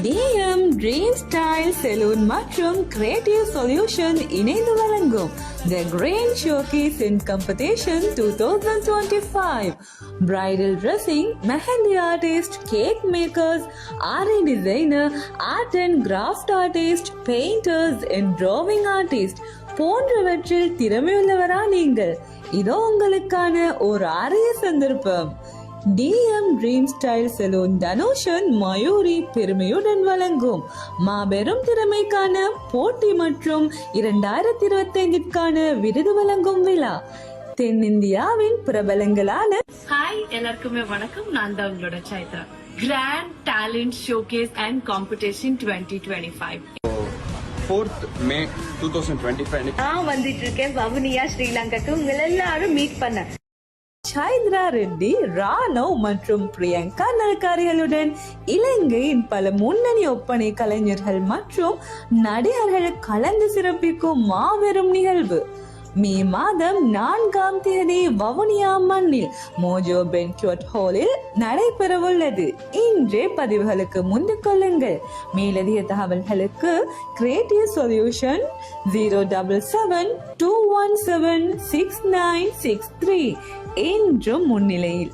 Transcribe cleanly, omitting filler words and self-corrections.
DM Dream Style Saloon மற்றும் Creative Solution இணைந்து வழங்கும் The Grand Showcase in Competition 2025. Bridal dressing, mehendi artist, cake makers, RA designer, art and craft artist, painters and drawing artist போன்றவற்றில் திறமையுள்ளவரா நீங்கள்? இதோ உங்களுக்கான ஒரு அரிய சந்தர்ப்பம். DM Dream Style Saloon தனுஷன் Mayuri பெருமையுடன் வழங்கும் மாபெரும் திறமைக்கான போட்டி மற்றும் 2025க்கான விருது வழங்கும் விழா. தென்னிந்தியாவின் பிரபலங்களான ஹாய் எல்லாருக்குமே வணக்கம். நான் தான் உங்களோட Chaitra. Grand talent showcase and competition 2025 4th May 2025 நான் வந்துட்டு இருக்கேன் வவுனியா ஸ்ரீலங்காக்கு. உங்களை எல்லாரும் மீட் பண்ண சைத்ரா ரெட்டி, ராணவ் மற்றும் பிரியங்கா நல்காரிகளுடன் இலங்கையின் பல முன்னணி ஒப்பனை கலைஞர்கள் மற்றும் நடிகர்கள் கலந்து சிறப்பிக்கும் மாபெரும் நிகழ்வு மே மாதம் 4ஆம் தேதி வவுனியா மண்ணில் மோஜோ பென்க்வெட் ஹாலில் நடைபெறவுள்ளது. இன்றே பதிவுகளுக்கு முந்திக் கொள்ளுங்கள். மேலதிக தகவல்களுக்கு கிரியேட்டிவ் சொல்யூஷன் 077-217-6963 என்றும் முன்னிலையில்.